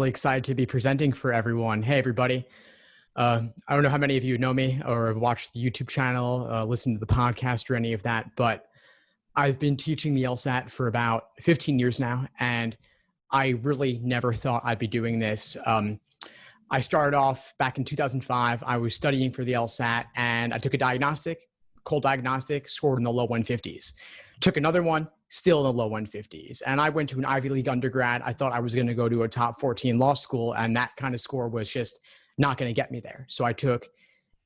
really excited to be presenting for everyone. Hey, everybody. I don't know how many of you know me or have watched the YouTube channel, listened to the podcast or any of that, but I've been teaching the LSAT for about 15 years now, and I really never thought I'd be doing this. I started off back in 2005. I was studying for the LSAT, and I took a diagnostic, cold diagnostic, scored in the low 150s. Took another one, still in the low 150s. And I went to an Ivy League undergrad. I thought I was going to go to a top 14 law school, and that kind of score was just not going to get me there. So I took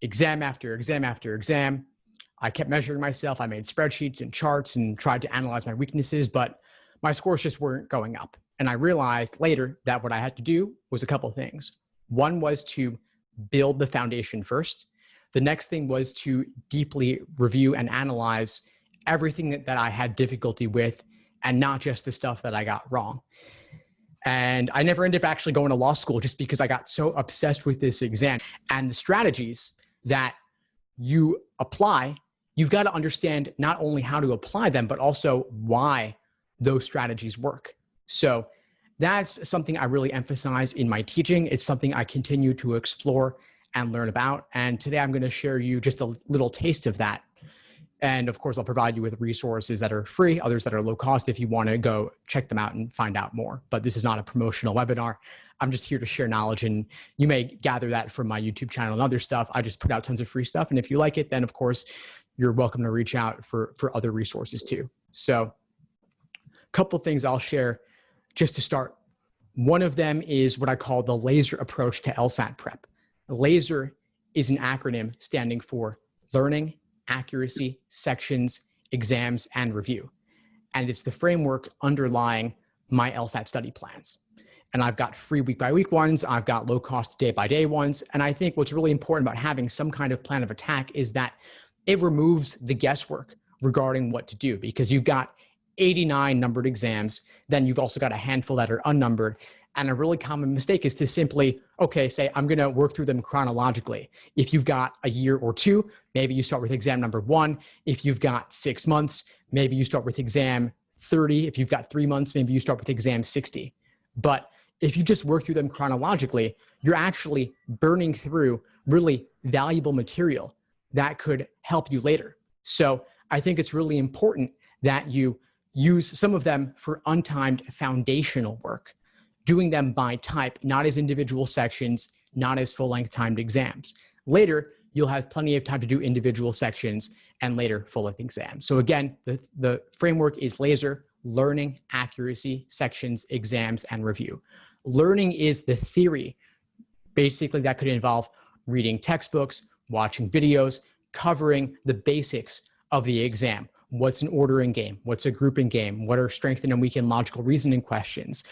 exam after exam after exam. I kept measuring myself. I made spreadsheets and charts and tried to analyze my weaknesses, but my scores just weren't going up. And I realized later that what I had to do was a couple of things. One was to build the foundation first. The next thing was to deeply review and analyze everything that I had difficulty with, and not just the stuff that I got wrong. And I never ended up actually going to law school just because I got so obsessed with this exam. And the strategies that you apply, you've got to understand not only how to apply them, but also why those strategies work. So that's something I really emphasize in my teaching. It's something I continue to explore and learn about. And today I'm going to share you just a little taste of that. And of course, I'll provide you with resources that are free, others that are low cost if you want to go check them out and find out more. But this is not a promotional webinar. I'm just here to share knowledge, and you may gather that from my YouTube channel and other stuff. I just put out tons of free stuff. And if you like it, then of course, you're welcome to reach out for other resources too. So a couple of things I'll share just to start. One of them is what I call the LASER approach to LSAT prep. LASER is an acronym standing for Learning, Accuracy, Sections, Exams, and Review. And it's the framework underlying my LSAT study plans. And I've got free week-by-week ones. I've got low-cost day-by-day ones. And I think what's really important about having some kind of plan of attack is that it removes the guesswork regarding what to do, because you've got 89 numbered exams. Then you've also got a handful that are unnumbered. And a really common mistake is to simply, okay, say, I'm going to work through them chronologically. If you've got a year or two, maybe you start with exam number 1. If you've got 6 months, maybe you start with exam 30. If you've got 3 months, maybe you start with exam 60. But if you just work through them chronologically, you're actually burning through really valuable material that could help you later. So I think it's really important that you use some of them for untimed foundational work, doing them by type, not as individual sections, not as full-length timed exams. Later, you'll have plenty of time to do individual sections and later full-length exams. So again, the framework is LASER: Learning, Accuracy, Sections, Exams, and Review. Learning is the theory. Basically, that could involve reading textbooks, watching videos, covering the basics of the exam. What's an ordering game? What's a grouping game? What are strength and weak and logical reasoning questions?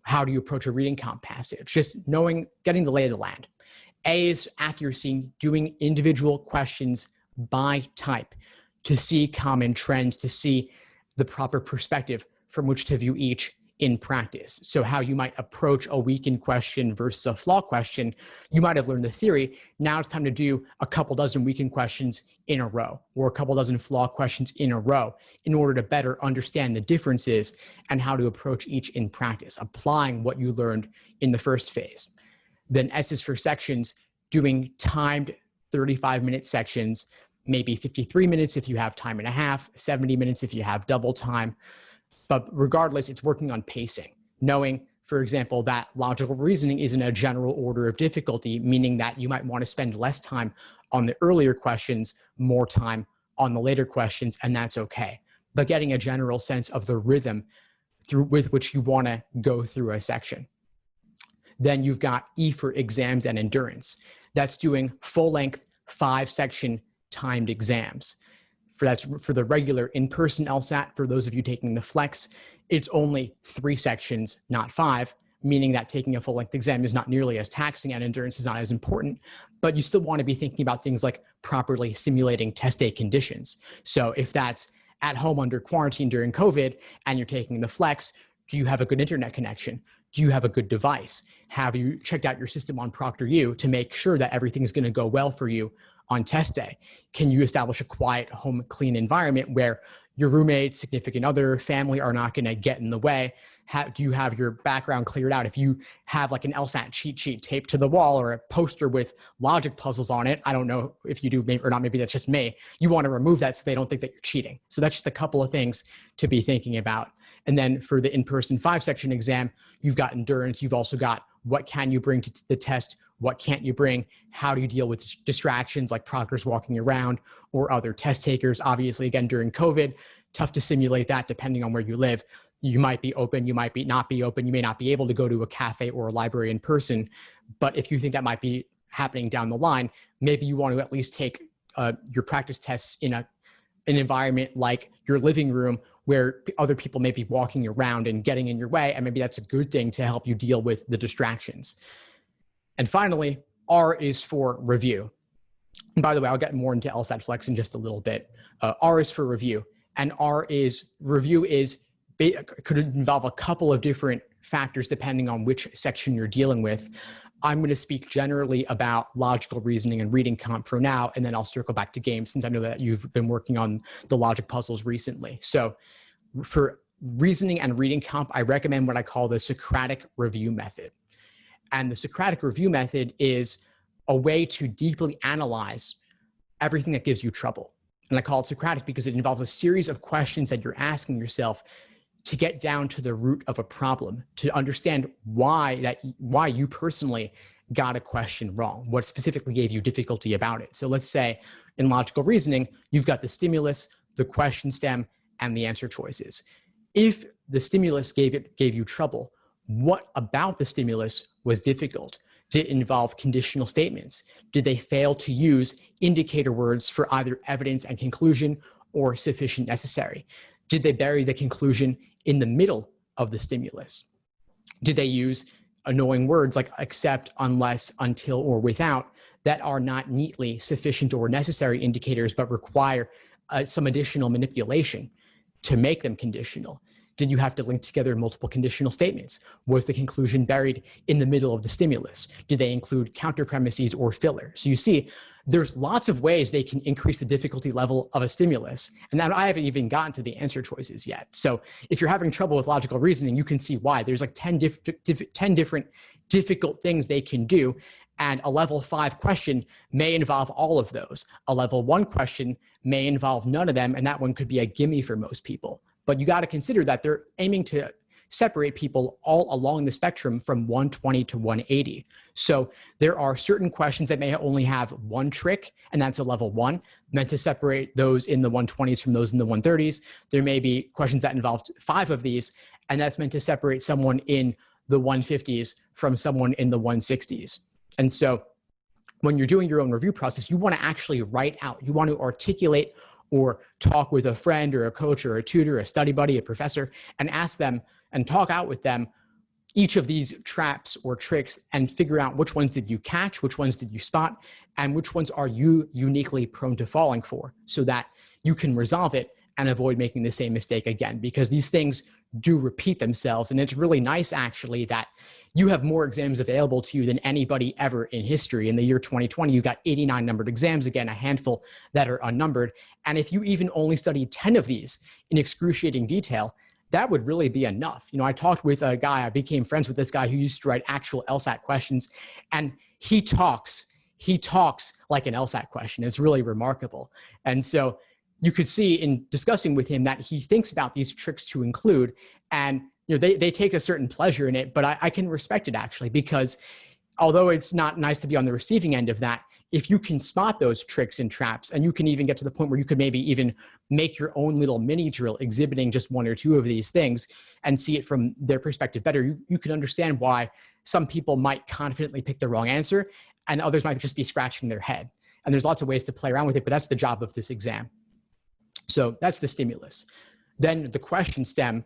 How do you approach a reading count passage? Just knowing, getting the lay of the land. A is accuracy, doing individual questions by type to see common trends, to see the proper perspective from which to view each in practice. So how you might approach a weakened question versus a flaw question, you might have learned the theory. Now it's time to do a couple dozen weakened questions in a row, or a couple dozen flaw questions in a row, in order to better understand the differences and how to approach each in practice, applying what you learned in the first phase. Then S is for sections, doing timed 35-minute sections, maybe 53 minutes if you have time and a half, 70 minutes if you have double time. But regardless, it's working on pacing, knowing, for example, that logical reasoning is in a general order of difficulty, meaning that you might want to spend less time on the earlier questions, more time on the later questions, and that's okay. But getting a general sense of the rhythm with which you want to go through a section. Then you've got E for exams and endurance. That's doing full-length 5-section timed exams. That's for the regular in-person LSAT. For those of you taking the Flex, it's only 3 sections, not 5, meaning that taking a full-length exam is not nearly as taxing and endurance is not as important, but you still want to be thinking about things like properly simulating test day conditions. So if that's at home under quarantine during COVID and you're taking the Flex, do you have a good internet connection? Do you have a good device? Have you checked out your system on ProctorU to make sure that everything is going to go well for you on test day? Can you establish a quiet, home, clean environment where your roommate, significant other, family are not going to get in the way. Do you have your background cleared out? If you have like an LSAT cheat sheet taped to the wall or a poster with logic puzzles on it, I don't know if you do or not, maybe that's just me. You want to remove that so they don't think that you're cheating. So that's just a couple of things to be thinking about. And then for the in-person 5-section exam, you've got endurance. You've also got what can you bring to the test? What can't you bring? How do you deal with distractions like proctors walking around or other test takers? Obviously, again, during COVID, tough to simulate that depending on where you live. You might be open, you might not be open. You may not be able to go to a cafe or a library in person. But if you think that might be happening down the line, maybe you want to at least take your practice tests in an environment like your living room where other people may be walking around and getting in your way. And maybe that's a good thing to help you deal with the distractions. And finally, R is for review. And by the way, I'll get more into LSAT-Flex in just a little bit. R is for review. And review could involve a couple of different factors depending on which section you're dealing with. I'm going to speak generally about logical reasoning and reading comp for now, and then I'll circle back to games since I know that you've been working on the logic puzzles recently. So for reasoning and reading comp, I recommend what I call the Socratic review method. And the Socratic review method is a way to deeply analyze everything that gives you trouble. And I call it Socratic because it involves a series of questions that you're asking yourself to get down to the root of a problem, to understand why you personally got a question wrong, what specifically gave you difficulty about it. So let's say in logical reasoning, you've got the stimulus, the question stem, and the answer choices. If the stimulus gave you trouble, what about the stimulus was difficult? Did it involve conditional statements? Did they fail to use indicator words for either evidence and conclusion or sufficient necessary? Did they bury the conclusion in the middle of the stimulus? Did they use annoying words like except, unless, until, or without that are not neatly sufficient or necessary indicators but require some additional manipulation to make them conditional? Did you have to link together multiple conditional statements? Was the conclusion buried in the middle of the stimulus? Did they include counter premises or filler? So you see, there's lots of ways they can increase the difficulty level of a stimulus. And now I haven't even gotten to the answer choices yet. So if you're having trouble with logical reasoning, you can see why. There's like 10 different difficult things they can do. And a level 5 question may involve all of those. A level 1 question may involve none of them. And that one could be a gimme for most people. But you got to consider that they're aiming to separate people all along the spectrum from 120 to 180. So there are certain questions that may only have one trick, and that's a level 1, meant to separate those in the 120s from those in the 130s. There may be questions that involve 5 of these, and that's meant to separate someone in the 150s from someone in the 160s. And so when you're doing your own review process, you want to actually write out, you want to articulate or talk with a friend or a coach or a tutor, a study buddy, a professor, and ask them and talk out with them each of these traps or tricks and figure out which ones did you catch, which ones did you spot, and which ones are you uniquely prone to falling for so that you can resolve it and avoid making the same mistake again, because these things do repeat themselves. And it's really nice, actually, that you have more exams available to you than anybody ever in history. In the year 2020, you got 89 numbered exams, again, a handful that are unnumbered. And if you even only studied 10 of these in excruciating detail, that would really be enough. You know, I talked with a guy, I became friends with this guy who used to write actual LSAT questions, and he talks like an LSAT question. It's really remarkable. And so you could see in discussing with him that he thinks about these tricks to include, and you know, they take a certain pleasure in it, but I can respect it actually, because although it's not nice to be on the receiving end of that, if you can spot those tricks and traps, and you can even get to the point where you could maybe even make your own little mini drill exhibiting just 1 or 2 of these things and see it from their perspective better, you can understand why some people might confidently pick the wrong answer and others might just be scratching their head. And there's lots of ways to play around with it, but that's the job of this exam. So that's the stimulus. Then the question stem,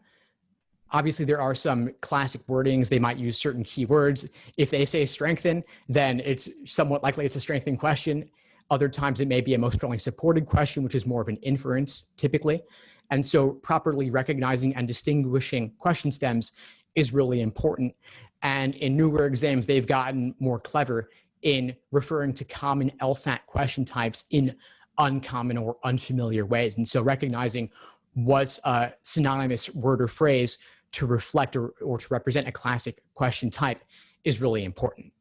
obviously there are some classic wordings. They might use certain keywords. If they say strengthen, then it's somewhat likely it's a strengthening question. Other times it may be a most strongly supported question, which is more of an inference typically. And so properly recognizing and distinguishing question stems is really important. And in newer exams, they've gotten more clever in referring to common LSAT question types in uncommon or unfamiliar ways. And so recognizing what's a synonymous word or phrase to reflect or to represent a classic question type is really important.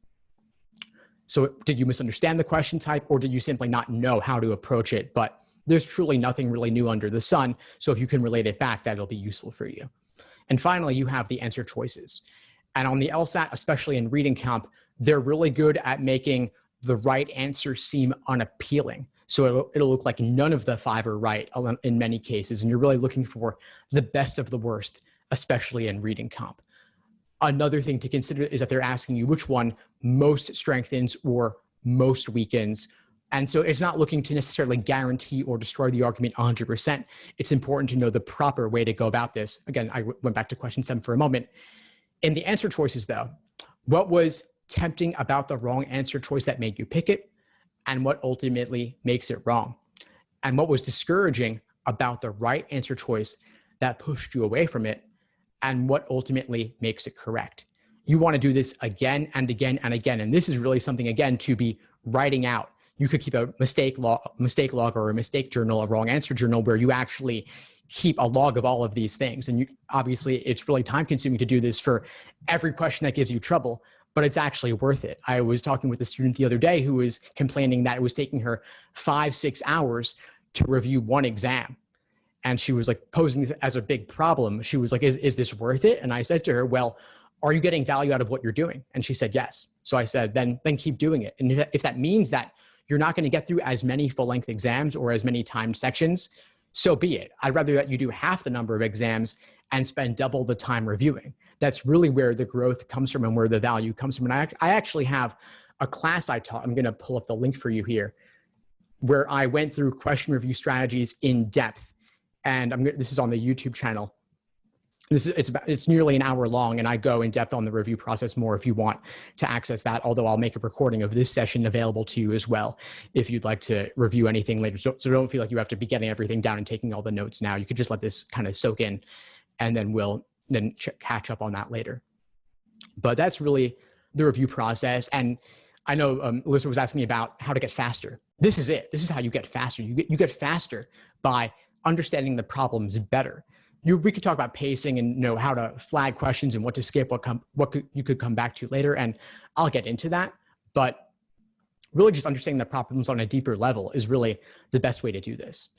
So did you misunderstand the question type, or did you simply not know how to approach it? But there's truly nothing really new under the sun. So if you can relate it back, that'll be useful for you. And finally, you have the answer choices. And on the LSAT, especially in reading comp, they're really good at making the right answer seem unappealing. So it'll look like none of the 5 are right in many cases. And you're really looking for the best of the worst, especially in reading comp. Another thing to consider is that they're asking you which one most strengthens or most weakens. And so it's not looking to necessarily guarantee or destroy the argument 100%. It's important to know the proper way to go about this. Again, I went back to question 7 for a moment. In the answer choices, though, what was tempting about the wrong answer choice that made you pick it, and what ultimately makes it wrong? And what was discouraging about the right answer choice that pushed you away from it, and what ultimately makes it correct? You want to do this again and again and again. And this is really something, again, to be writing out. You could keep a mistake log or a mistake journal, a wrong answer journal, where you actually keep a log of all of these things. And obviously, it's really time consuming to do this for every question that gives you trouble, but it's actually worth it. I was talking with a student the other day who was complaining that it was taking her 5-6 hours to review one exam. And she was like posing this as a big problem. She was like, is this worth it? And I said to her, well, are you getting value out of what you're doing? And she said, yes. So I said, then keep doing it. And if that means that you're not going to get through as many full-length exams or as many timed sections, so be it. I'd rather that you do half the number of exams and spend double the time reviewing. That's really where the growth comes from and where the value comes from. And I actually have a class I taught. I'm going to pull up the link for you here, where I went through question review strategies in depth. And this is on the YouTube channel. It's nearly an hour long, and I go in depth on the review process more if you want to access that, although I'll make a recording of this session available to you as well if you'd like to review anything later. So don't feel like you have to be getting everything down and taking all the notes now. You could just let this kind of soak in, and then we'll catch up on that later. But that's really the review process. And I know Alyssa was asking me about how to get faster. This is it. This is how you get faster. You get faster by understanding the problems better. We could talk about pacing and how to flag questions and what to skip, you could come back to later, and I'll get into that. But really just understanding the problems on a deeper level is really the best way to do this.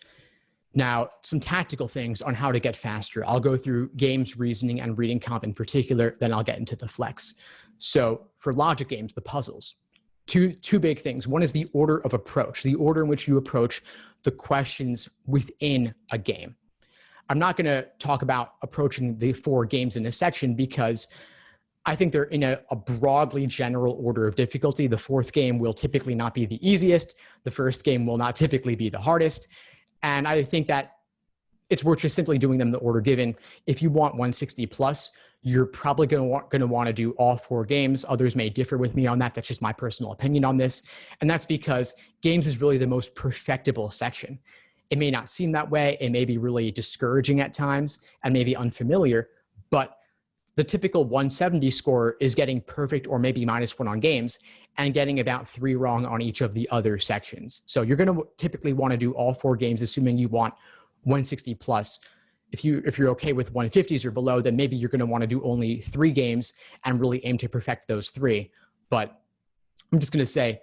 Now, some tactical things on how to get faster. I'll go through games, reasoning, and reading comp in particular, then I'll get into the flex. So for logic games, the puzzles, two big things. One is the order of approach, the order in which you approach the questions within a game. I'm not going to talk about approaching the 4 games in a section because I think they're in a broadly general order of difficulty. The 4th game will typically not be the easiest. The 1st game will not typically be the hardest. And I think that it's worth just simply doing them in the order given. If you want 160 plus, you're probably going to want to do all 4 games. Others may differ with me on that. That's just my personal opinion on this. And that's because games is really the most perfectible section. It may not seem that way. It may be really discouraging at times and maybe unfamiliar, but the typical 170 score is getting perfect or maybe -1 on games and getting about 3 wrong on each of the other sections. So you're going to typically want to do all 4 games, assuming you want 160 plus. If you're okay with 150s or below, then maybe you're going to want to do only 3 games and really aim to perfect those 3. But I'm just going to say,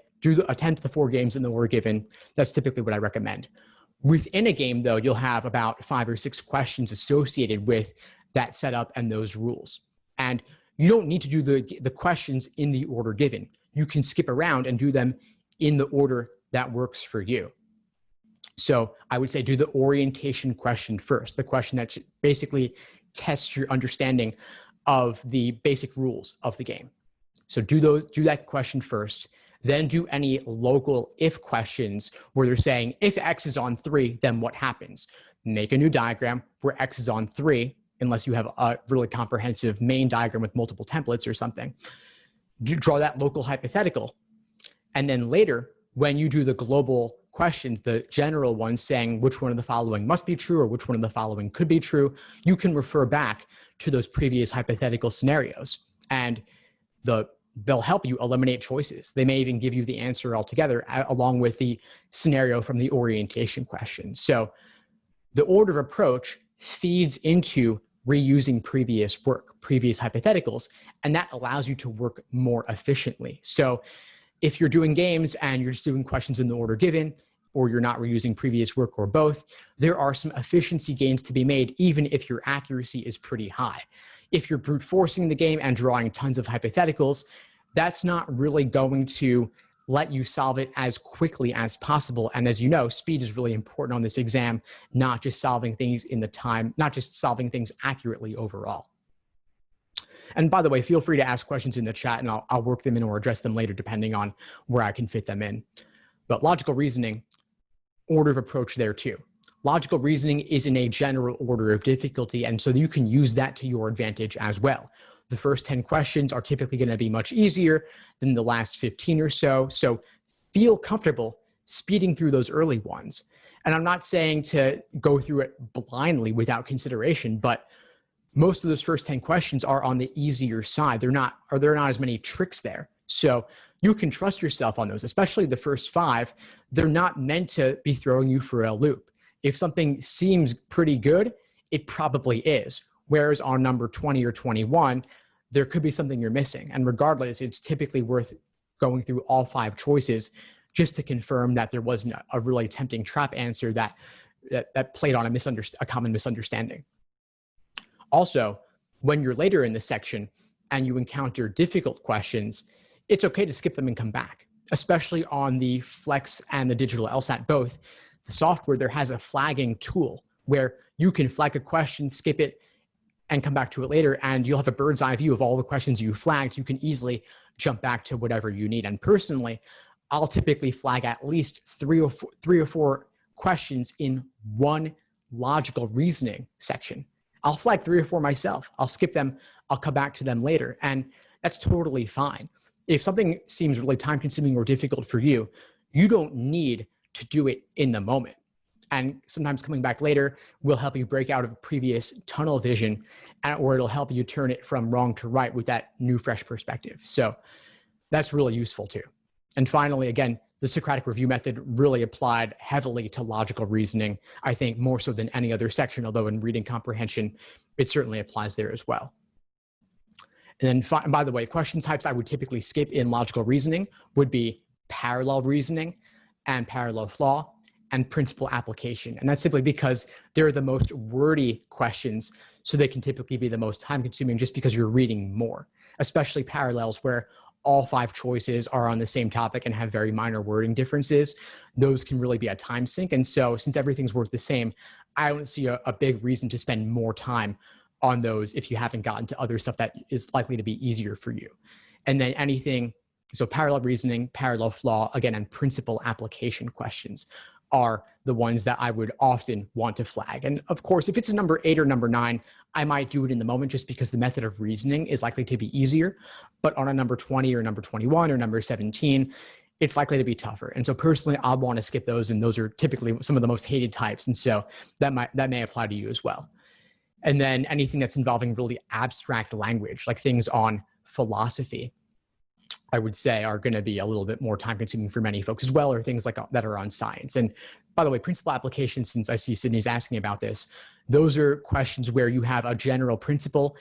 attempt the 4 games in the order given. That's typically what I recommend. Within a game, though, you'll have about 5 or 6 questions associated with that setup and those rules. And you don't need to do the questions in the order given. You can skip around and do them in the order that works for you. So I would say do the orientation question first, the question that basically tests your understanding of the basic rules of the game. So do that question first. Then do any local if questions where they're saying, if X is on 3, then what happens? Make a new diagram where X is on 3, unless you have a really comprehensive main diagram with multiple templates or something. Draw that local hypothetical. And then later, when you do the global questions, the general ones saying which one of the following must be true or which one of the following could be true, you can refer back to those previous hypothetical scenarios. And they'll help you eliminate choices. They may even give you the answer altogether along with the scenario from the orientation question. So the order of approach feeds into reusing previous work, previous hypotheticals, and that allows you to work more efficiently. So if you're doing games and you're just doing questions in the order given, or you're not reusing previous work or both, there are some efficiency gains to be made, even if your accuracy is pretty high. If you're brute forcing the game and drawing tons of hypotheticals, that's not really going to let you solve it as quickly as possible. And as you know, speed is really important on this exam, not just solving things in the time, not just solving things accurately overall. And by the way, feel free to ask questions in the chat and I'll work them in or address them later depending on where I can fit them in. But logical reasoning, order of approach there too. Logical reasoning is in a general order of difficulty, and so you can use that to your advantage as well. The first 10 questions are typically going to be much easier than the last 15 or so, so feel comfortable speeding through those early ones. And I'm not saying to go through it blindly without consideration, but most of those first 10 questions are on the easier side. There are not as many tricks there. So you can trust yourself on those, especially the first 5. They're not meant to be throwing you for a loop. If something seems pretty good, it probably is. Whereas on number 20 or 21, there could be something you're missing. And regardless, it's typically worth going through all 5 choices just to confirm that there wasn't a really tempting trap answer that played on a common misunderstanding. Also, when you're later in the section and you encounter difficult questions, it's okay to skip them and come back, especially on the Flex and the digital LSAT both. The software there has a flagging tool where you can flag a question, skip it, and come back to it later, and you'll have a bird's eye view of all the questions you flagged. You can easily jump back to whatever you need. And personally, I'll typically flag at least three or four questions in one logical reasoning section. I'll flag 3 or 4 myself. I'll skip them. I'll come back to them later. And that's totally fine. If something seems really time consuming or difficult for you, you don't need to do it in the moment. And sometimes coming back later will help you break out of previous tunnel vision, or it'll help you turn it from wrong to right with that new, fresh perspective. So that's really useful too. And finally, again, the Socratic review method really applied heavily to logical reasoning, I think more so than any other section, although in reading comprehension, it certainly applies there as well. And then, by the way, question types I would typically skip in logical reasoning would be parallel reasoning and parallel flaw and principal application. And that's simply because they're the most wordy questions, so they can typically be the most time consuming just because you're reading more, especially parallels where all 5 choices are on the same topic and have very minor wording differences. Those can really be a time sink. And so since everything's worth the same, I don't see a big reason to spend more time on those if you haven't gotten to other stuff that is likely to be easier for you. And then anything, so parallel reasoning, parallel flaw, again, and principal application questions are the ones that I would often want to flag. And of course, if it's a number 8 or number 9, I might do it in the moment just because the method of reasoning is likely to be easier. But on a number 20 or number 21 or number 17, it's likely to be tougher. And so personally, I'll want to skip those. And those are typically some of the most hated types. And so that may apply to you as well. And then anything that's involving really abstract language, like things on philosophy, I would say are going to be a little bit more time consuming for many folks as well, or things like that are on science. And by the way, principal application, since I see Sydney's asking about this, those are questions where you have a general principle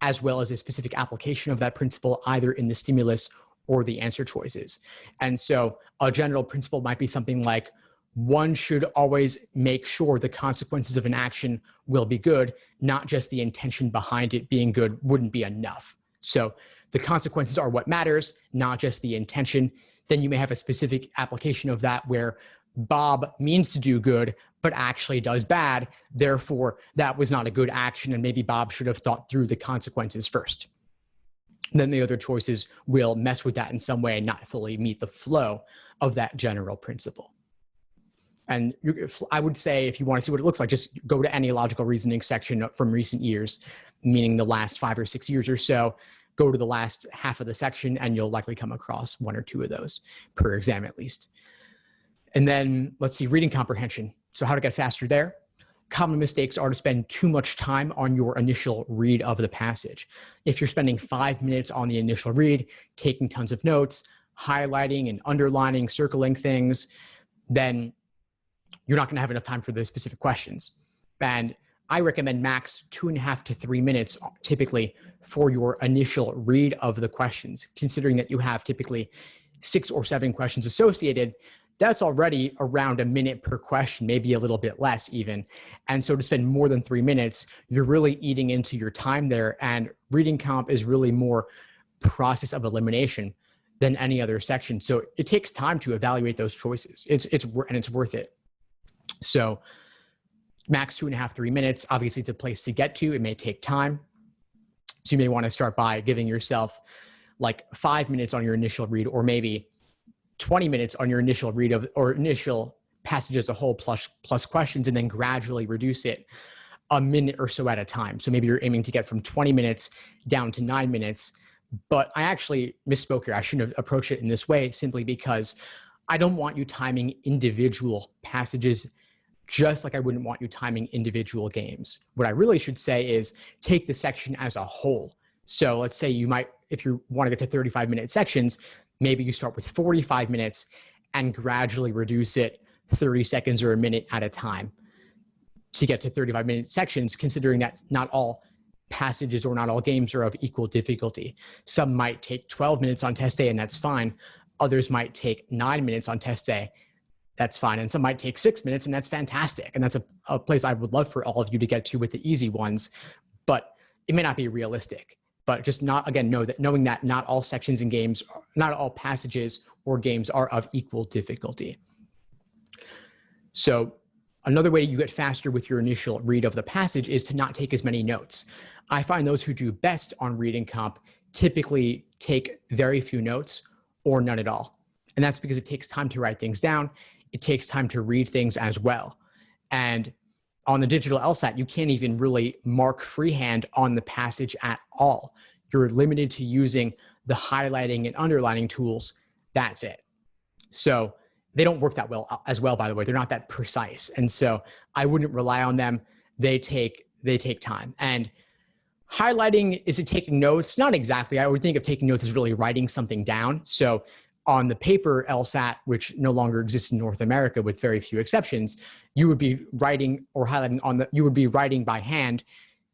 as well as a specific application of that principle, either in the stimulus or the answer choices. And so a general principle might be something like, one should always make sure the consequences of an action will be good, not just the intention behind it being good wouldn't be enough. So the consequences are what matters, not just the intention. Then you may have a specific application of that where Bob means to do good, but actually does bad. Therefore, that was not a good action, and maybe Bob should have thought through the consequences first. And then the other choices will mess with that in some way and not fully meet the flow of that general principle. And I would say, if you want to see what it looks like, just go to any logical reasoning section from recent years, meaning the last 5 or 6 years or so. Go to the last half of the section, and you'll likely come across 1 or 2 of those per exam at least. And then let's see, reading comprehension. So how to get faster there. Common mistakes are to spend too much time on your initial read of the passage. If you're spending 5 minutes on the initial read, taking tons of notes, highlighting and underlining, circling things, then you're not going to have enough time for those specific questions. And I recommend max 2.5 to 3 minutes typically for your initial read of the questions, considering that you have typically 6 or 7 questions associated. That's already around a minute per question, maybe a little bit less even. And so to spend more than 3 minutes, you're really eating into your time there. And reading comp is really more process of elimination than any other section. So it takes time to evaluate those choices. It's worth it. So max 2.5, 3 minutes. Obviously, it's a place to get to. It may take time. So you may want to start by giving yourself like 5 minutes on your initial read, or maybe 20 minutes on your initial read of or initial passage as a whole plus questions, and then gradually reduce it a minute or so at a time. So maybe you're aiming to get from 20 minutes down to 9 minutes. But I actually misspoke here. I shouldn't have approached it in this way, simply because I don't want you timing individual passages just like I wouldn't want you timing individual games. What I really should say is take the section as a whole. So let's say you might, if you want to get to 35-minute sections, maybe you start with 45 minutes and gradually reduce it 30 seconds or a minute at a time to get to 35-minute sections, considering that not all passages or not all games are of equal difficulty. Some might take 12 minutes on test day, and that's fine. Others might take 9 minutes on test day. That's fine. And some might take 6 minutes, and that's fantastic. And that's a place I would love for all of you to get to with the easy ones, but it may not be realistic. But just knowing that not all sections in games, not all passages or games are of equal difficulty. So another way you get faster with your initial read of the passage is to not take as many notes. I find those who do best on reading comp typically take very few notes or none at all. And that's because it takes time to write things down. It takes time to read things as well. And on the digital LSAT, you can't even really mark freehand on the passage at all. You're limited to using the highlighting and underlining tools. That's it. So they don't work that well as well, by the way. They're not that precise. And so I wouldn't rely on them. They take time. And highlighting, is it taking notes? Not exactly. I would think of taking notes as really writing something down. So on the paper LSAT, which no longer exists in North America with very few exceptions, you would be writing or highlighting you would be writing by hand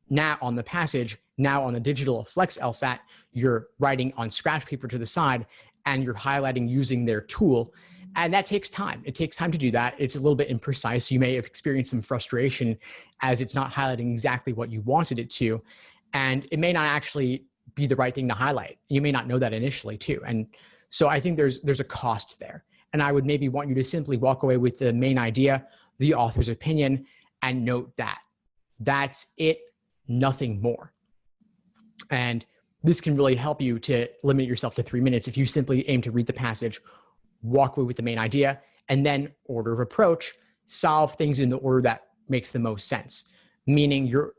now on the passage. Now on the digital Flex LSAT, you're writing on scratch paper to the side and you're highlighting using their tool. And that takes time. It takes time to do that. It's a little bit imprecise. You may have experienced some frustration as it's not highlighting exactly what you wanted it to. And it may not actually be the right thing to highlight. You may not know that initially too. And so I think there's a cost there. And I would maybe want you to simply walk away with the main idea, the author's opinion, and note that. That's it, nothing more. And this can really help you to limit yourself to 3 minutes if you simply aim to read the passage, walk away with the main idea, and then order of approach, solve things in the order that makes the most sense. Meaning you're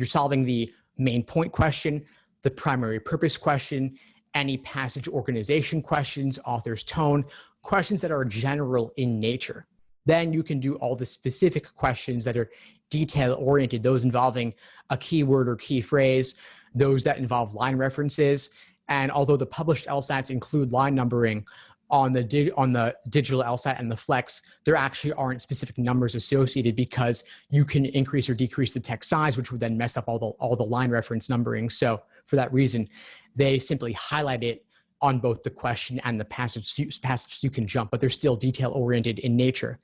solving the main point question, the primary purpose question, any passage organization questions, author's tone, questions that are general in nature. Then you can do all the specific questions that are detail oriented, those involving a keyword or key phrase, those that involve line references. And although the published LSATs include line numbering on the digital LSAT and the Flex, there actually aren't specific numbers associated because you can increase or decrease the text size, which would then mess up all the line reference numbering. So for that reason, they simply highlight it on both the question and the passage so you can jump, but they're still detail oriented in nature.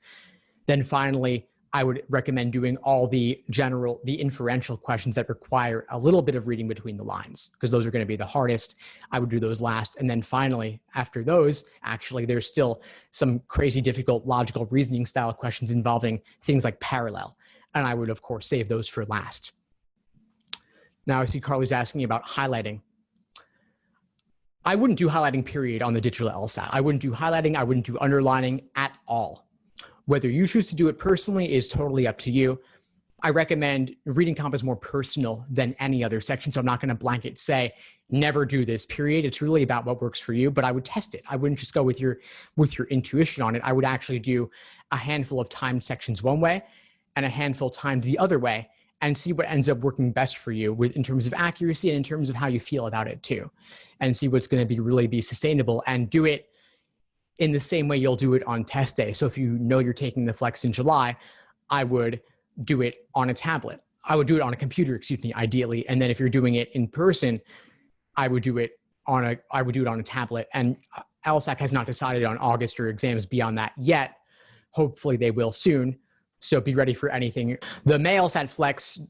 Then finally, I would recommend doing all the inferential questions that require a little bit of reading between the lines, because those are going to be the hardest. I would do those last. And then finally, after those, actually, there's still some crazy difficult logical reasoning style questions involving things like parallel. And I would, of course, save those for last. Now, I see Carly's asking about highlighting. I wouldn't do highlighting period on the digital LSAT. I wouldn't do highlighting. I wouldn't do underlining at all. Whether you choose to do it personally is totally up to you. I recommend reading comp is more personal than any other section. So I'm not going to blanket say, never do this period. It's really about what works for you, but I would test it. I wouldn't just go with your intuition on it. I would actually do a handful of timed sections one way and a handful timed the other way and see what ends up working best for you in terms of accuracy and in terms of how you feel about it too, and see what's going to really be sustainable, and do it in the same way you'll do it on test day. So if you know you're taking the Flex in July, I would do it on a tablet. I would do it on a computer, excuse me, ideally. And then if you're doing it in person, I would do it on a tablet. And LSAC has not decided on August or exams beyond that yet. Hopefully they will soon. So be ready for anything. The May LSAT-Flex,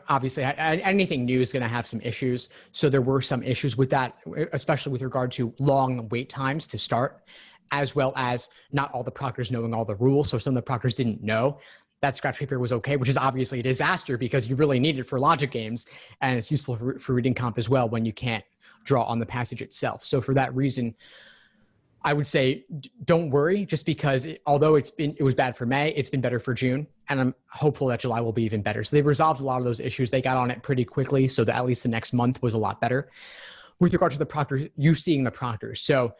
obviously anything new is going to have some issues. So there were some issues with that, especially with regard to long wait times to start, as well as not all the proctors knowing all the rules. So some of the proctors didn't know that scratch paper was okay, which is obviously a disaster because you really need it for logic games. And it's useful for reading comp as well when you can't draw on the passage itself. So for that reason, I would say don't worry, just because although it was bad for May, it's been better for June. And I'm hopeful that July will be even better. So they resolved a lot of those issues. They got on it pretty quickly so that at least the next month was a lot better. With regard to the proctor, you seeing the proctor. So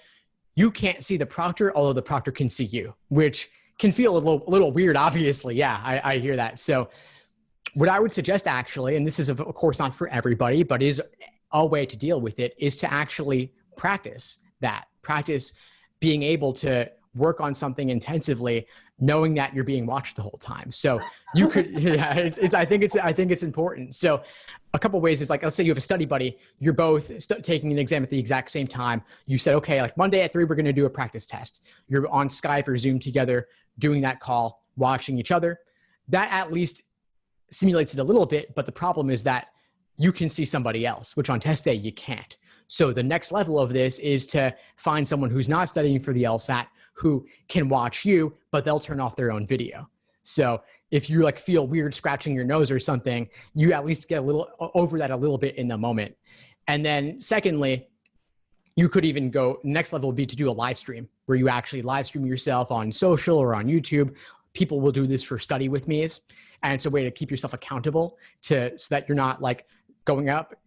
you can't see the proctor, although the proctor can see you, which can feel a little weird, obviously. Yeah, I hear that. So what I would suggest actually, and this is of course not for everybody, but is a way to deal with it, is to actually practice that. Practice being able to work on something intensively, knowing that you're being watched the whole time. So you could, yeah, I think it's important. So a couple of ways is like, let's say you have a study buddy, you're both taking an exam at the exact same time. You said, okay, like Monday at 3, we're going to do a practice test. You're on Skype or Zoom together, doing that call, watching each other. That at least simulates it a little bit. But the problem is that you can see somebody else, which on test day you can't. So the next level of this is to find someone who's not studying for the LSAT who can watch you, but they'll turn off their own video. So if you like feel weird scratching your nose or something, you at least get a little over that a little bit in the moment. And then secondly, you could even go, next level would be to do a live stream where you actually live stream yourself on social or on YouTube. People will do this for study with me's. And it's a way to keep yourself accountable so that you're not like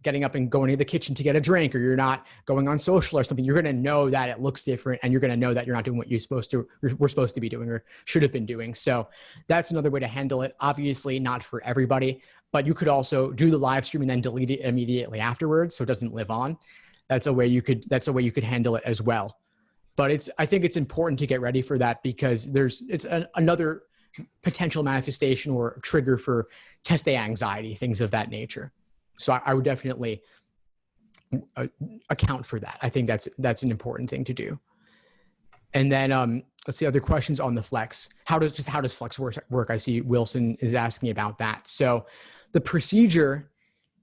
getting up and going to the kitchen to get a drink, or you're not going on social or something. You're going to know that it looks different, and you're going to know that you're not doing what we're supposed to be doing or should have been doing. So that's another way to handle it. Obviously not for everybody, but you could also do the live stream and then delete it immediately afterwards so it doesn't live on. That's a way you could handle it as well. But I think it's important to get ready for that because it's another potential manifestation or trigger for test day anxiety, things of that nature. So I would definitely account for that. I think that's an important thing to do. And then let's see, other questions on the Flex. How does Flex work? I see Wilson is asking about that. So the procedure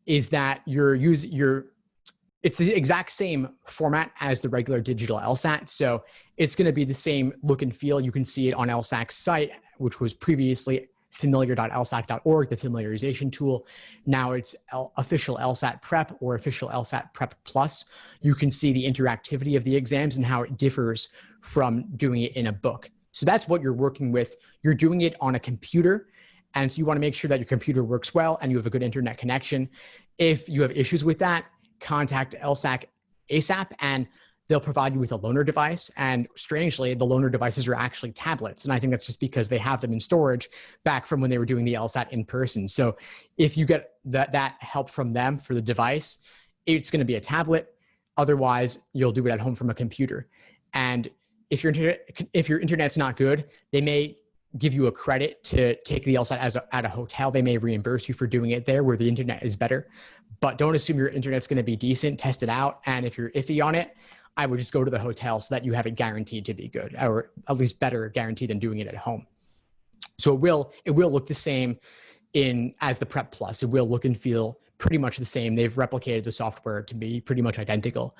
is that it's the exact same format as the regular digital LSAT. So it's going to be the same look and feel. You can see it on LSAC's site, which was previously familiar.lsac.org, the familiarization tool. Now it's official LSAT Prep or official LSAT Prep Plus. You can see the interactivity of the exams and how it differs from doing it in a book. So that's what you're working with. You're doing it on a computer. And so you want to make sure that your computer works well and you have a good internet connection. If you have issues with that, contact LSAC ASAP and they'll provide you with a loaner device. And strangely, the loaner devices are actually tablets. And I think that's just because they have them in storage back from when they were doing the LSAT in person. So if you get that help from them for the device, it's going to be a tablet. Otherwise, you'll do it at home from a computer. And if your internet's not good, they may give you a credit to take the LSAT at a hotel. They may reimburse you for doing it there where the internet is better. But don't assume your internet's going to be decent. Test it out. And if you're iffy on it, I would just go to the hotel so that you have it guaranteed to be good, or at least better guaranteed than doing it at home. So it will look the same as the Prep Plus. It will look and feel pretty much the same. They've replicated the software to be pretty much identical.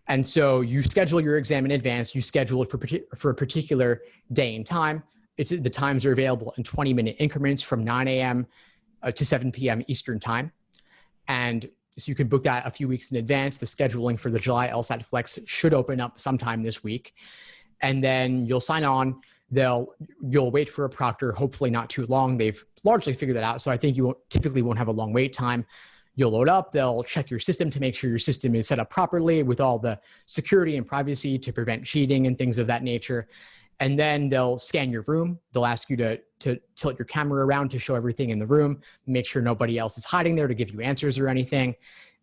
And so you schedule your exam in advance. You schedule it for a particular day and time. The times are available in 20-minute increments from 9 a.m. To 7 p.m. Eastern time. And so you can book that a few weeks in advance. The scheduling for the July LSAT-Flex should open up sometime this week. And then you'll sign on. You'll wait for a proctor, hopefully not too long. They've largely figured that out. So I think you typically won't have a long wait time. You'll load up. They'll check your system to make sure your system is set up properly with all the security and privacy to prevent cheating and things of that nature. And then they'll scan your room. They'll ask you to tilt your camera around to show everything in the room, make sure nobody else is hiding there to give you answers or anything.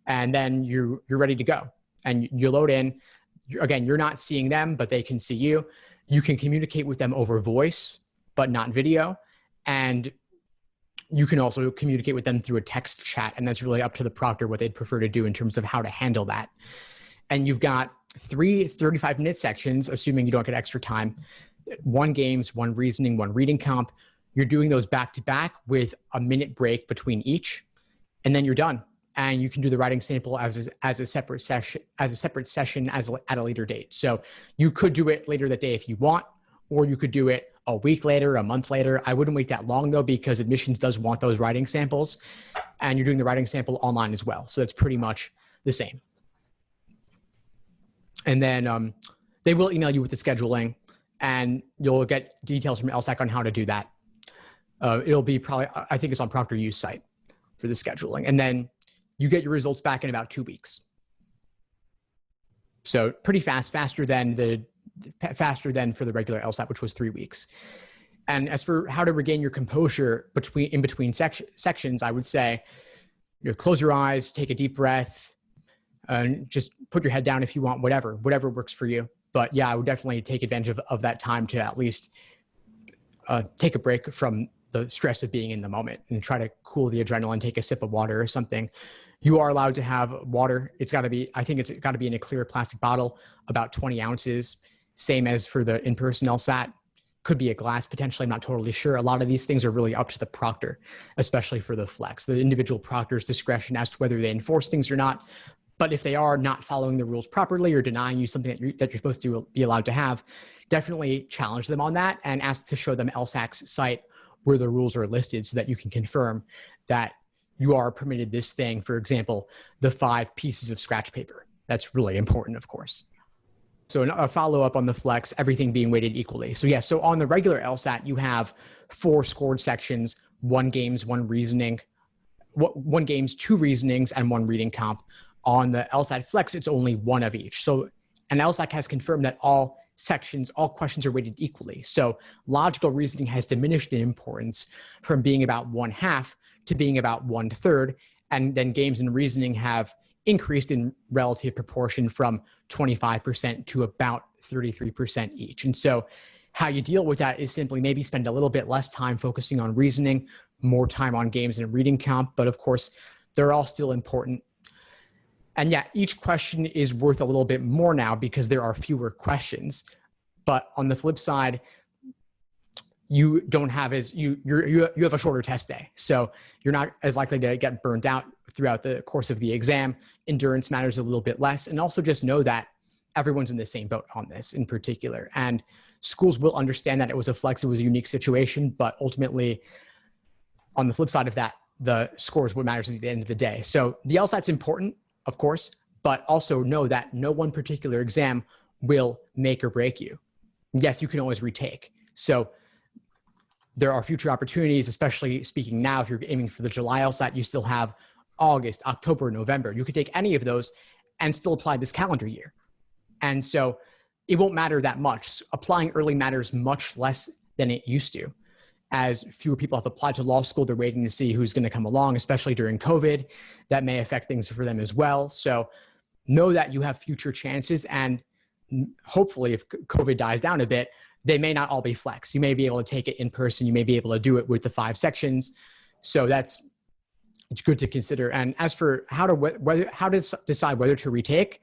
And then you're ready to go. And you load in. Again, you're not seeing them, but they can see you. You can communicate with them over voice, but not video. And you can also communicate with them through a text chat, and that's really up to the proctor what they'd prefer to do in terms of how to handle that. And you've got 3 35-minute sections, assuming you don't get extra time, 1 games, 1 reasoning, 1 reading comp. You're doing those back to back with a minute break between each, and then you're done. And you can do the writing sample as a separate session at a later date. So you could do it later that day if you want, or you could do it a week later, a month later. I wouldn't wait that long though, because admissions does want those writing samples, and you're doing the writing sample online as well. So it's pretty much the same. And then they will email you with the scheduling, and you'll get details from LSAC on how to do that. It'll be probably, I think it's on ProctorU's site for the scheduling. And then you get your results back in about 2 weeks. So pretty fast, faster than for the regular LSAT, which was 3 weeks. And as for how to regain your composure in between sections, I would say, close your eyes, take a deep breath, and just put your head down if you want, whatever works for you. But yeah, I would definitely take advantage of that time to at least take a break from the stress of being in the moment and try to cool the adrenaline, take a sip of water or something. You are allowed to have water. I think it's got to be in a clear plastic bottle, about 20 ounces, same as for the in-person LSAT. Could be a glass potentially, I'm not totally sure. A lot of these things are really up to the proctor, especially for the flex, the individual proctor's discretion as to whether they enforce things or not. But if they are not following the rules properly or denying you something that you're supposed to be allowed to have, definitely challenge them on that and ask to show them LSAC's site where the rules are listed so that you can confirm that you are permitted this thing. For example, the 5 pieces of scratch paper. That's really important, of course. So a follow-up on the flex, everything being weighted equally. So yeah, so on the regular LSAT, you have 4 scored sections, 1 games, 1 reasoning, 1 games, 2 reasonings, and 1 reading comp. On the LSAT-Flex, it's only 1 of each. So an LSAC has confirmed that all questions are weighted equally. So logical reasoning has diminished in importance from being about 1/2 to being about 1/3. And then games and reasoning have increased in relative proportion from 25% to about 33% each. And so how you deal with that is simply maybe spend a little bit less time focusing on reasoning, more time on games and reading comp. But of course, they're all still important. And yeah, each question is worth a little bit more now because there are fewer questions. But on the flip side, you don't have you have a shorter test day. So you're not as likely to get burnt out throughout the course of the exam. Endurance matters a little bit less. And also just know that everyone's in the same boat on this in particular. And schools will understand that it was a flex, it was a unique situation, but ultimately on the flip side of that, the score is what matters at the end of the day. So the LSAT's important, of course, but also know that no one particular exam will make or break you. Yes, you can always retake. So there are future opportunities, especially speaking now, if you're aiming for the July LSAT, you still have August, October, November. You could take any of those and still apply this calendar year. And so it won't matter that much. Applying early matters much less than it used to. As fewer people have applied to law school, they're waiting to see who's going to come along, especially during COVID. That may affect things for them as well. So know that you have future chances, and hopefully if COVID dies down a bit, they may not all be flex. You may be able to take it in person. You may be able to do it with the 5 sections. So that's good to consider. And as for how to decide whether to retake,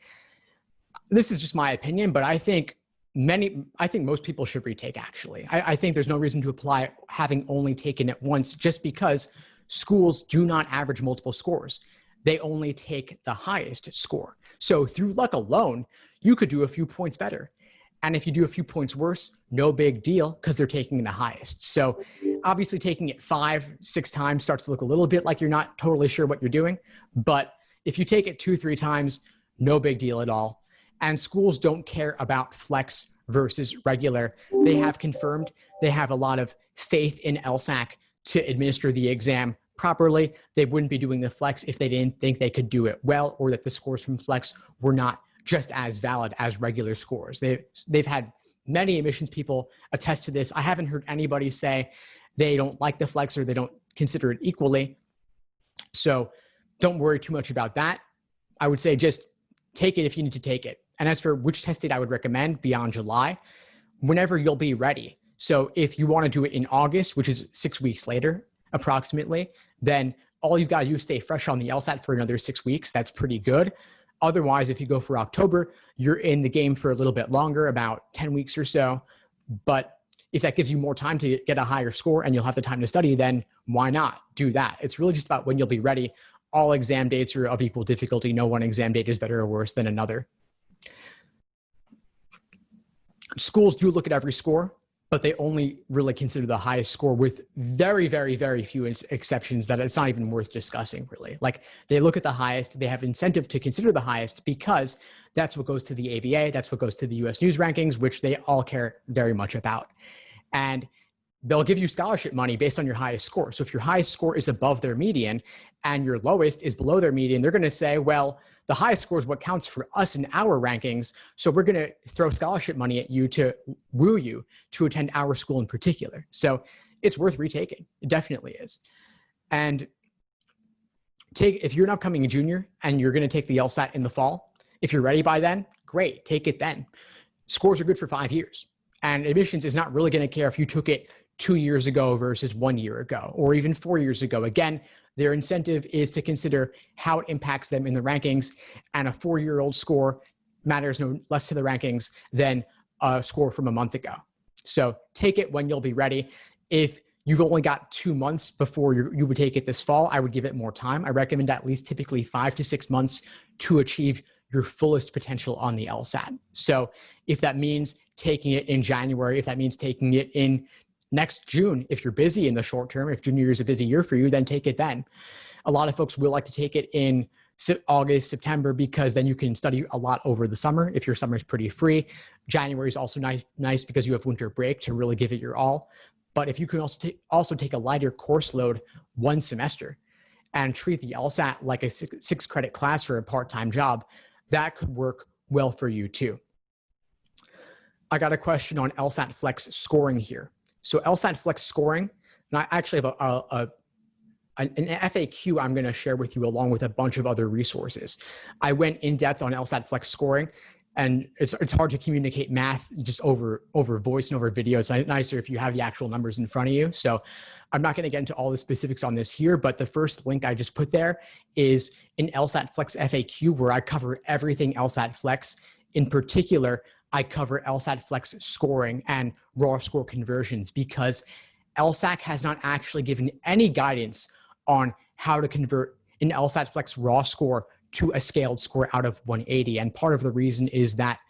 this is just my opinion, but I think most people should retake, actually. I think there's no reason to apply having only taken it once, just because schools do not average multiple scores. They only take the highest score. So through luck alone, you could do a few points better. And if you do a few points worse, no big deal, because they're taking the highest. So obviously taking it 5, 6 times starts to look a little bit like you're not totally sure what you're doing. But if you take it 2, 3 times, no big deal at all. And schools don't care about flex versus regular. They have confirmed they have a lot of faith in LSAC to administer the exam properly. They wouldn't be doing the flex if they didn't think they could do it well, or that the scores from flex were not just as valid as regular scores. They've had many admissions people attest to this. I haven't heard anybody say they don't like the flex or they don't consider it equally. So don't worry too much about that. I would say just take it if you need to take it. And as for which test date I would recommend beyond July, whenever you'll be ready. So if you want to do it in August, which is 6 weeks later, approximately, then all you've got to do is stay fresh on the LSAT for another 6 weeks. That's pretty good. Otherwise, if you go for October, you're in the game for a little bit longer, about 10 weeks or so. But if that gives you more time to get a higher score and you'll have the time to study, then why not do that? It's really just about when you'll be ready. All exam dates are of equal difficulty. No one exam date is better or worse than another. Schools do look at every score, but they only really consider the highest score, with very, very, very few exceptions that it's not even worth discussing, really. Like, they look at the highest, they have incentive to consider the highest because that's what goes to the ABA, that's what goes to the US News rankings, which they all care very much about. And they'll give you scholarship money based on your highest score. So if your highest score is above their median and your lowest is below their median, they're going to say, well, the highest score is what counts for us in our rankings. So we're going to throw scholarship money at you to woo you to attend our school in particular. So it's worth retaking. It definitely is. And if you're an upcoming junior and you're going to take the LSAT in the fall, if you're ready by then, great, take it then. Scores are good for 5 years. And admissions is not really going to care if you took it 2 years ago versus 1 year ago, or even 4 years ago. Again, their incentive is to consider how it impacts them in the rankings, and a 4-year-old score matters no less to the rankings than a score from a month ago. So take it when you'll be ready. If you've only got 2 months before you would take it this fall, I would give it more time. I recommend at least typically 5 to 6 months to achieve your fullest potential on the LSAT. So if that means taking it in January, if that means taking it in next June, if you're busy in the short term, if junior year is a busy year for you, then take it then. A lot of folks will like to take it in August, September, because then you can study a lot over the summer if your summer is pretty free. January is also nice because you have winter break to really give it your all. But if you can also take a lighter course load one semester and treat the LSAT like a 6-credit class for a part-time job, that could work well for you too. I got a question on LSAT-Flex scoring here. So LSAT-Flex scoring, and I actually have an FAQ I'm going to share with you along with a bunch of other resources. I went in depth on LSAT-Flex scoring, and it's hard to communicate math just over voice and over video. It's nicer if you have the actual numbers in front of you. So I'm not going to get into all the specifics on this here, but the first link I just put there is an LSAT-Flex FAQ where I cover everything LSAT-Flex. In particular, I cover LSAT-Flex scoring and raw score conversions because LSAC has not actually given any guidance on how to convert an LSAT-Flex raw score to a scaled score out of 180. And part of the reason is that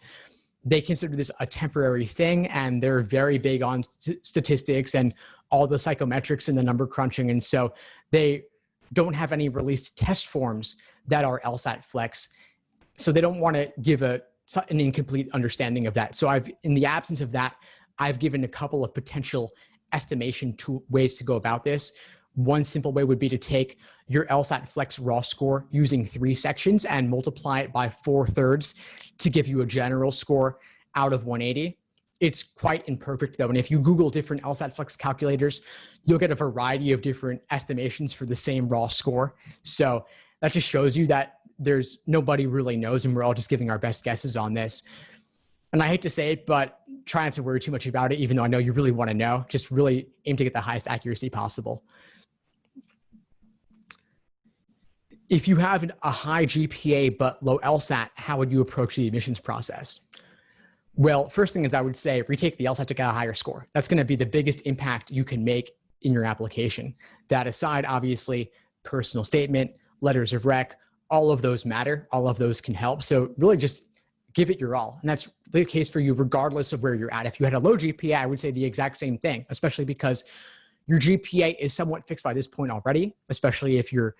they consider this a temporary thing, and they're very big on statistics and all the psychometrics and the number crunching. And so they don't have any released test forms that are LSAT-Flex. So they don't want to give an incomplete understanding of that. So in the absence of that, I've given a couple of potential estimation ways to go about this. One simple way would be to take your LSAT-Flex raw score using 3 sections and multiply it by 4/3 to give you a general score out of 180. It's quite imperfect though. And if you Google different LSAT-Flex calculators, you'll get a variety of different estimations for the same raw score. So that just shows you that nobody really knows, and we're all just giving our best guesses on this. And I hate to say it, but try not to worry too much about it, even though I know you really want to know. Just really aim to get the highest accuracy possible. If you have a high GPA but low LSAT, how would you approach the admissions process? Well, first thing is I would say retake the LSAT to get a higher score. That's going to be the biggest impact you can make in your application. That aside, obviously, personal statement, letters of rec, all of those matter. All of those can help. So really just give it your all. And that's the case for you regardless of where you're at. If you had a low GPA, I would say the exact same thing, especially because your GPA is somewhat fixed by this point already, especially if you're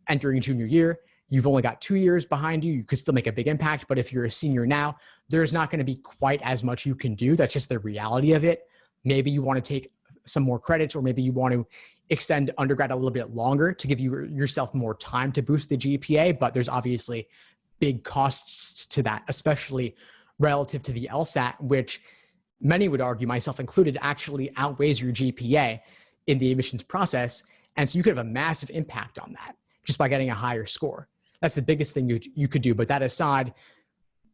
entering junior year. You've only got 2 years behind you. You could still make a big impact. But if you're a senior now, there's not going to be quite as much you can do. That's just the reality of it. Maybe you want to take some more credits, or maybe you want to extend undergrad a little bit longer to give yourself more time to boost the GPA. But there's obviously big costs to that, especially relative to the LSAT, which many would argue, myself included, actually outweighs your GPA in the admissions process. And so you could have a massive impact on that just by getting a higher score. That's the biggest thing you could do. But that aside,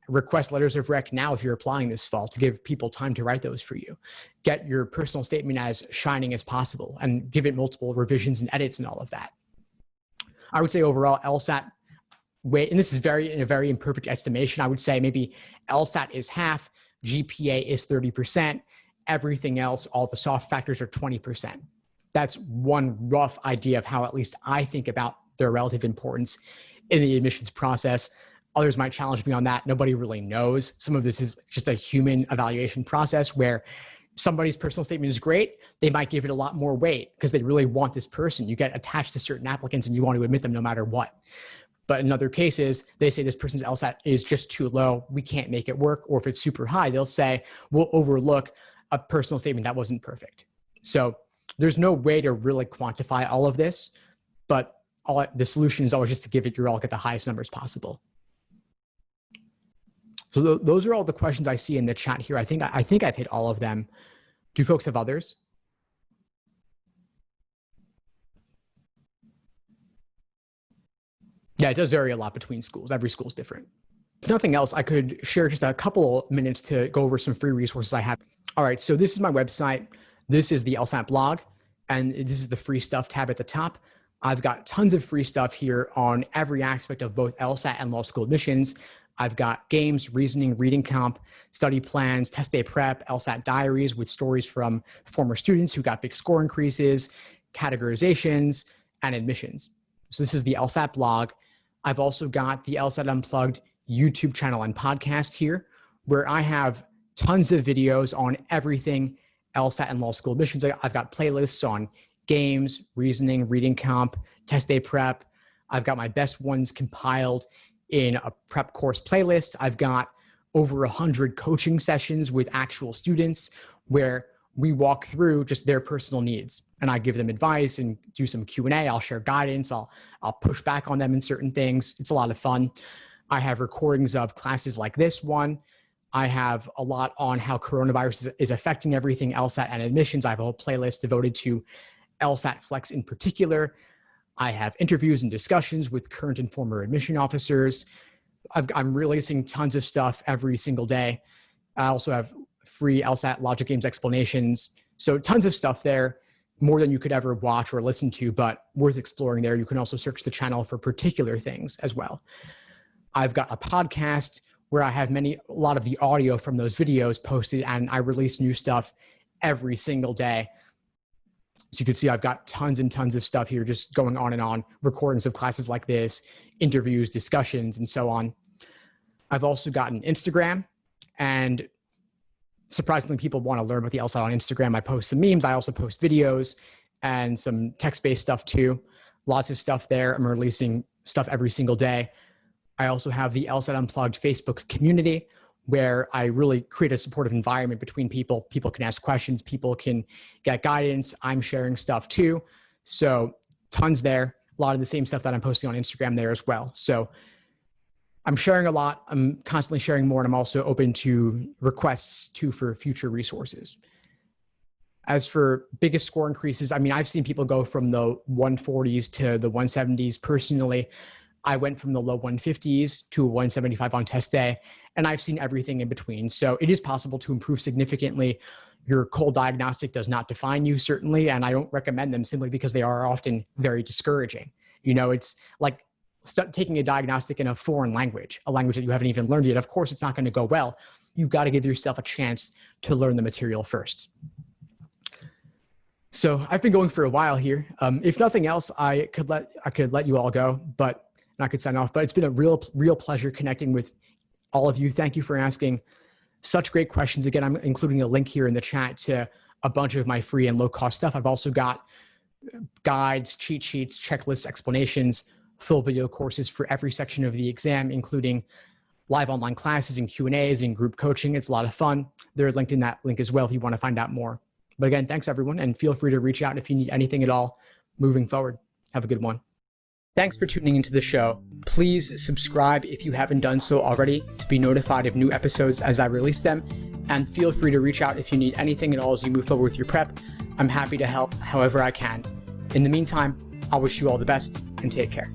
request letters of rec now if you're applying this fall to give people time to write those for you. Get your personal statement as shining as possible and give it multiple revisions and edits and all of that. I would say overall LSAT weight, and this is in a very imperfect estimation, I would say maybe LSAT is half, GPA is 30%, everything else, all the soft factors are 20%. That's one rough idea of how at least I think about their relative importance in the admissions process. Others might challenge me on that. Nobody really knows. Some of this is just a human evaluation process where somebody's personal statement is great. They might give it a lot more weight because they really want this person. You get attached to certain applicants and you want to admit them no matter what. But in other cases, they say this person's LSAT is just too low. We can't make it work. Or if it's super high, they'll say, we'll overlook a personal statement that wasn't perfect. So there's no way to really quantify all of this, but the solution is always just to give it your all, get the highest numbers possible. So those are all the questions I see in the chat here. I think I've hit all of them. Do folks have others? Yeah, it does vary a lot between schools. Every school is different. If nothing else, I could share just a couple minutes to go over some free resources I have. All right, so this is my website. This is the LSAT blog, and this is the free stuff tab at the top. I've got tons of free stuff here on every aspect of both LSAT and law school admissions. I've got games, reasoning, reading comp, study plans, test day prep, LSAT diaries with stories from former students who got big score increases, categorizations, and admissions. So this is the LSAT blog. I've also got the LSAT Unplugged YouTube channel and podcast here, where I have tons of videos on everything LSAT and law school admissions. I've got playlists on games, reasoning, reading comp, test day prep. I've got my best ones compiled in a prep course playlist. I've got over 100 coaching sessions with actual students where we walk through just their personal needs and I give them advice and do some Q&A. I'll share guidance. I'll push back on them in certain things. It's a lot of fun. I have recordings of classes like this one. I have a lot on how coronavirus is affecting everything LSAT and admissions. I have a whole playlist devoted to LSAT-Flex in particular. I have interviews and discussions with current and former admission officers. I'm releasing tons of stuff every single day. I also have free LSAT logic games explanations. So tons of stuff there, more than you could ever watch or listen to, but worth exploring there. You can also search the channel for particular things as well. I've got a podcast where I have a lot of the audio from those videos posted, and I release new stuff every single day. So you can see I've got tons and tons of stuff here just going on and on, recordings of classes like this, interviews, discussions, and so on. I've also got an Instagram, and surprisingly, people want to learn about the LSAT on Instagram. I post some memes. I also post videos and some text-based stuff too. Lots of stuff there. I'm releasing stuff every single day. I also have the LSAT Unplugged Facebook community where I really create a supportive environment between people. People can ask questions. People can get guidance. I'm sharing stuff too. So tons there. A lot of the same stuff that I'm posting on Instagram there as well. So I'm sharing a lot. I'm constantly sharing more, and I'm also open to requests too for future resources. As for biggest score increases, I mean, I've seen people go from the 140s to the 170s. Personally, I went from the low 150s to a 175 on test day, and I've seen everything in between. So it is possible to improve significantly. Your cold diagnostic does not define you, certainly, and I don't recommend them simply because they are often very discouraging. You know, it's like taking a diagnostic in a foreign language, a language that you haven't even learned yet. Of course, it's not going to go well. You've got to give yourself a chance to learn the material first. So I've been going for a while here. If nothing else, I could let you all go, but I could sign off. But it's been a real pleasure connecting with all of you. Thank you for asking such great questions. Again, I'm including a link here in the chat to a bunch of my free and low-cost stuff. I've also got guides, cheat sheets, checklists, explanations, full video courses for every section of the exam, including live online classes and Q&As and group coaching. It's a lot of fun. They're linked in that link as well if you want to find out more. But again, thanks everyone, and feel free to reach out if you need anything at all moving forward. Have a good one. Thanks for tuning into the show. Please subscribe if you haven't done so already to be notified of new episodes as I release them. And feel free to reach out if you need anything at all as you move forward with your prep. I'm happy to help however I can. In the meantime, I wish you all the best and take care.